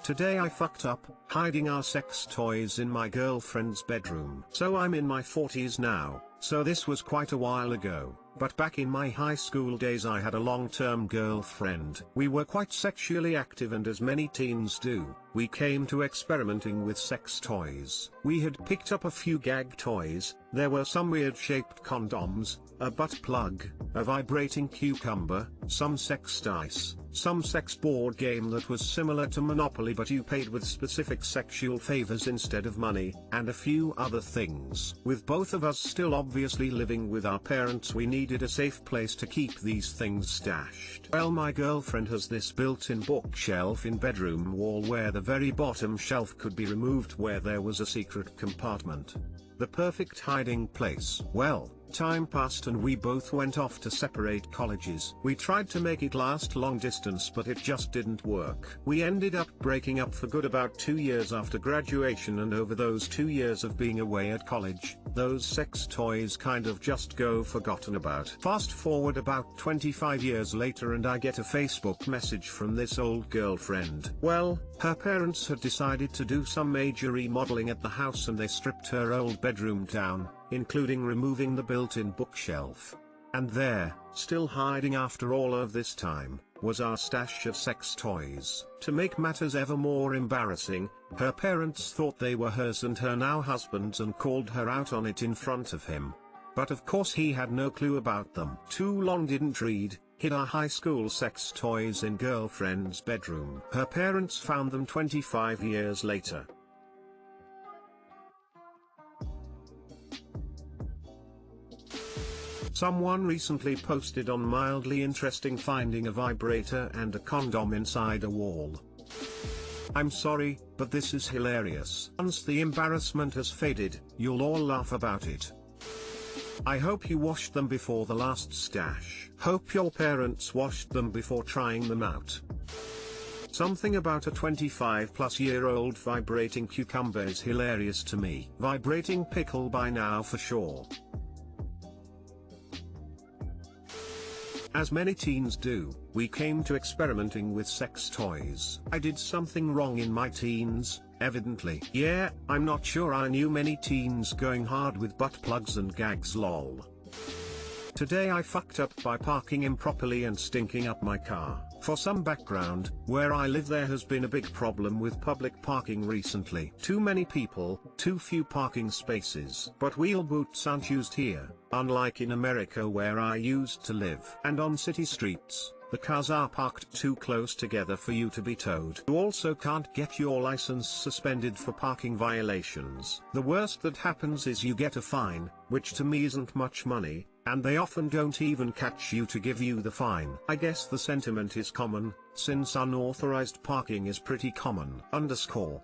Today I fucked up, hiding our sex toys in my girlfriend's bedroom. So I'm in my 40s now, so this was quite a while ago, but back in my high school days I had a long-term girlfriend. We were quite sexually active, and as many teens do, we came to experimenting with sex toys. We had picked up a few gag toys, there were some weird-shaped condoms, a butt plug, a vibrating cucumber, some sex dice, some sex board game that was similar to Monopoly but you paid with specific sexual favors instead of money, and a few other things. With both of us still obviously living with our parents, we needed a safe place to keep these things stashed. Well, my girlfriend has this built-in bookshelf in bedroom wall where the very bottom shelf could be removed, where there was a secret compartment. The perfect hiding place. Well, time passed and we both went off to separate colleges. We tried to make it last long distance, but it just didn't work. We ended up breaking up for good about 2 years after graduation, and over those 2 years of being away at college, those sex toys kind of just go forgotten about. Fast forward about 25 years later and I get a Facebook message from this old girlfriend. Well, her parents had decided to do some major remodeling at the house and they stripped her old bedroom down, including removing the built-in bookshelf. And there, still hiding after all of this time, was our stash of sex toys. To make matters ever more embarrassing, her parents thought they were hers and her now husband's and called her out on it in front of him. But of course he had no clue about them. Too long didn't read, hid our high school sex toys in girlfriend's bedroom. Her parents found them 25 years later. Someone recently posted on mildly interesting finding a vibrator and a condom inside a wall. I'm sorry, but this is hilarious. Once the embarrassment has faded, you'll all laugh about it. I hope you washed them before the last stash. Hope your parents washed them before trying them out. Something about a 25-plus-year-old vibrating cucumber is hilarious to me. Vibrating pickle by now for sure. As many teens do, we came to experimenting with sex toys. I did something wrong in my teens, evidently. Yeah, I'm not sure I knew many teens going hard with butt plugs and gags, lol. Today I fucked up by parking improperly and stinking up my car. For some background, where I live there has been a big problem with public parking recently. Too many people, too few parking spaces. But wheel boots aren't used here, unlike in America where I used to live. And on city streets, the cars are parked too close together for you to be towed. You also can't get your license suspended for parking violations. The worst that happens is you get a fine, which to me isn't much money, and they often don't even catch you to give you the fine. I guess the sentiment is common, since unauthorized parking is pretty common.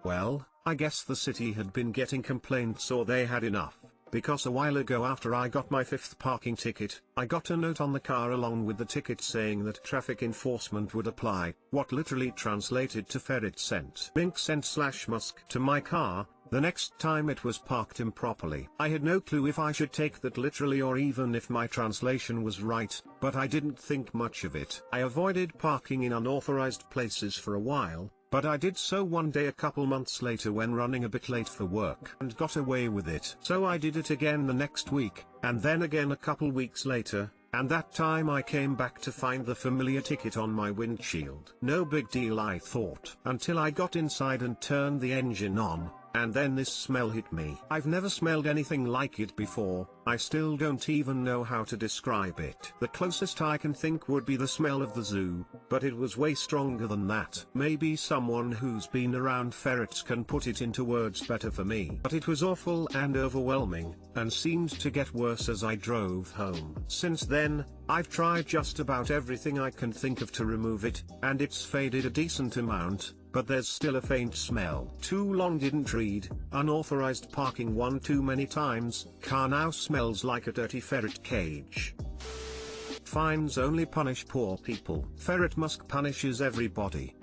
Well, I guess the city had been getting complaints or they had enough. Because a while ago after I got my 5th parking ticket, I got a note on the car along with the ticket saying that traffic enforcement would apply, what literally translated to ferret scent. Mink scent/musk to my car, the next time it was parked improperly. I had no clue if I should take that literally or even if my translation was right, but I didn't think much of it. I avoided parking in unauthorized places for a while, but I did so one day a couple months later when running a bit late for work and got away with it. So I did it again the next week, and then again a couple weeks later, and that time I came back to find the familiar ticket on my windshield. No big deal, I thought, until I got inside and turned the engine on. And then this smell hit me. I've never smelled anything like it before, I still don't even know how to describe it. The closest I can think would be the smell of the zoo, but it was way stronger than that. Maybe someone who's been around ferrets can put it into words better for me. But it was awful and overwhelming, and seemed to get worse as I drove home. Since then, I've tried just about everything I can think of to remove it, and it's faded a decent amount, but there's still a faint smell. Too long didn't read, unauthorized parking one too many times, car now smells like a dirty ferret cage. Fines only punish poor people. Ferret musk punishes everybody.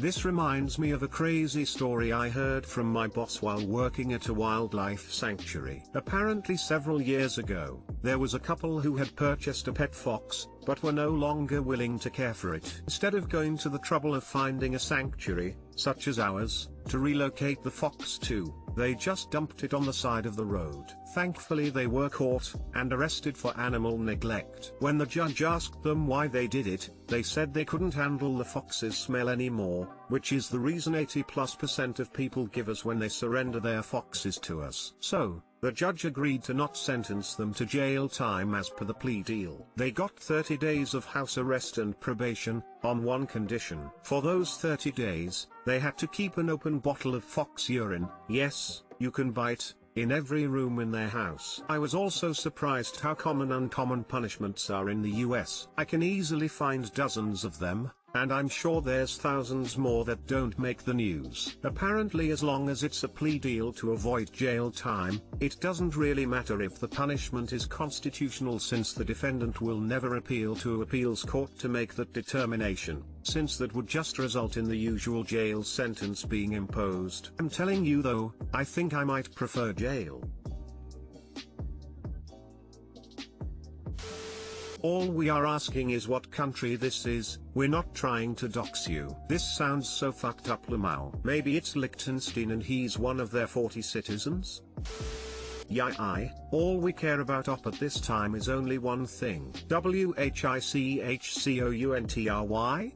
This reminds me of a crazy story I heard from my boss while working at a wildlife sanctuary. Apparently several years ago, there was a couple who had purchased a pet fox, but were no longer willing to care for it. Instead of going to the trouble of finding a sanctuary, such as ours, to relocate the fox to, they just dumped it on the side of the road. Thankfully they were caught, and arrested for animal neglect. When the judge asked them why they did it, they said they couldn't handle the fox's smell anymore, which is the reason 80+% of people give us when they surrender their foxes to us. So, the judge agreed to not sentence them to jail time as per the plea deal. They got 30 days of house arrest and probation, on one condition. For those 30 days, they had to keep an open bottle of fox urine, yes, you can buy it, in every room in their house. I was also surprised how common uncommon punishments are in the US. I can easily find dozens of them, and I'm sure there's thousands more that don't make the news. Apparently as long as it's a plea deal to avoid jail time, it doesn't really matter if the punishment is constitutional, since the defendant will never appeal to appeals court to make that determination, since that would just result in the usual jail sentence being imposed. I'm telling you though, I think I might prefer jail. All we are asking is what country this is, we're not trying to dox you. This sounds so fucked up, Lamau. Maybe it's Liechtenstein and he's one of their 40 citizens? All we care about up at this time is only one thing. WHICHCOUNTRY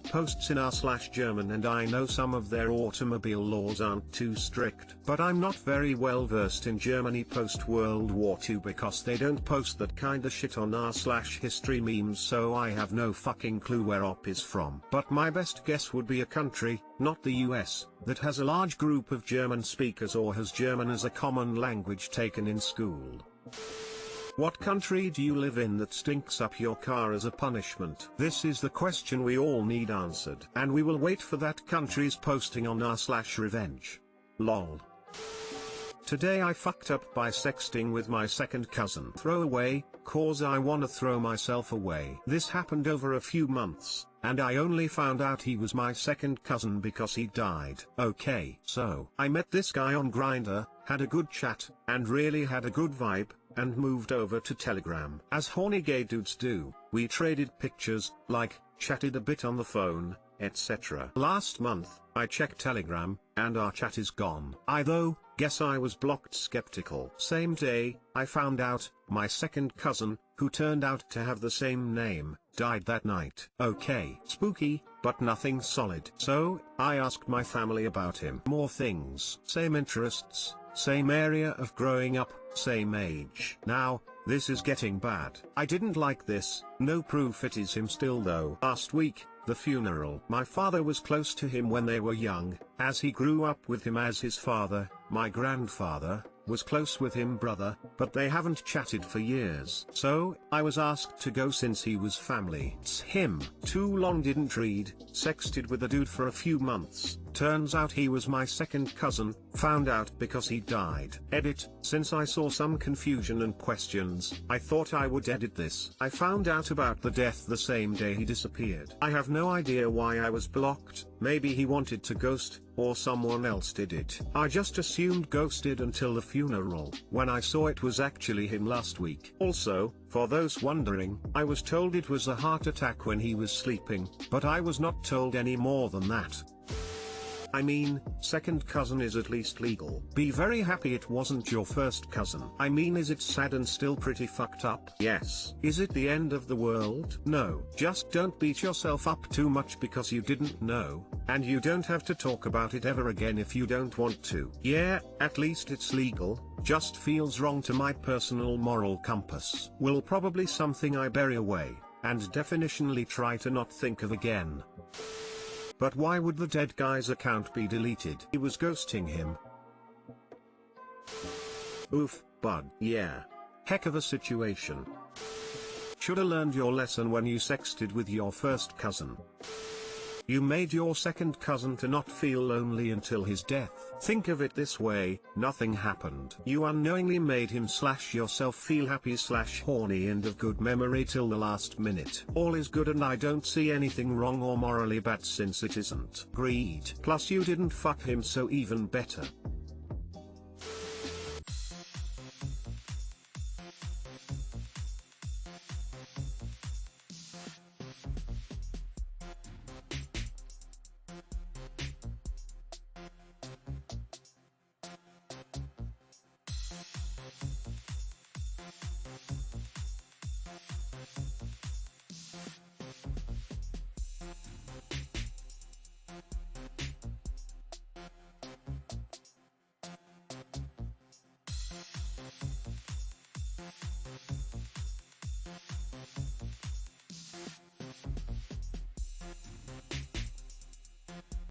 posts in r/German, and I know some of their automobile laws aren't too strict, but I'm not very well versed in Germany post World War II because they don't post that kinda shit on r/history memes, so I have no fucking clue where op is from. But my best guess would be a country, not the US, that has a large group of German speakers or has German as a common language taken in school. What country do you live in that stinks up your car as a punishment? This is the question we all need answered. And we will wait for that country's posting on r/revenge. Lol. Today I fucked up by sexting with my second cousin. Throw away, cause I wanna throw myself away. This happened over a few months, and I only found out he was my second cousin because he died. Okay, so I met this guy on Grindr, had a good chat, and really had a good vibe, and moved over to Telegram. As horny gay dudes do, we traded pictures, like, chatted a bit on the phone, etc. Last month, I checked Telegram, and our chat is gone. I though, guess I was blocked skeptical. Same day, I found out, my second cousin, who turned out to have the same name, died that night. Okay, spooky, but nothing solid. So, I asked my family about him. More things. Same interests, same area of growing up, same age. Now, this is getting bad. I didn't like this, no proof it is him still though. Last week, the funeral. My father was close to him when they were young, as he grew up with him as his father. My grandfather was close with him brother, but they haven't chatted for years. So, I was asked to go since he was family. It's him. Too long didn't read, sexted with a dude for a few months. Turns out he was my second cousin, found out because he died. Edit, since I saw some confusion and questions, I thought I would edit this. I found out about the death the same day he disappeared. I have no idea why I was blocked, maybe he wanted to ghost, or someone else did it. I just assumed ghosted until the funeral, when I saw it was actually him last week. Also, for those wondering, I was told it was a heart attack when he was sleeping, but I was not told any more than that. I mean, second cousin is at least legal. Be very happy it wasn't your first cousin. I mean, is it sad and still pretty fucked up? Yes. Is it the end of the world? No. Just don't beat yourself up too much because you didn't know, and you don't have to talk about it ever again if you don't want to. Yeah, at least it's legal, just feels wrong to my personal moral compass. Will probably something I bury away, and definitionally try to not think of again. But why would the dead guy's account be deleted? He was ghosting him. Oof, bud. Yeah. Heck of a situation. Shoulda learned your lesson when you sexted with your first cousin. You made your second cousin to not feel lonely until his death. Think of it this way, nothing happened. You unknowingly made him / yourself feel happy / horny and of good memory till the last minute. All is good and I don't see anything wrong or morally bad since it isn't. Greed. Plus you didn't fuck him, so even better.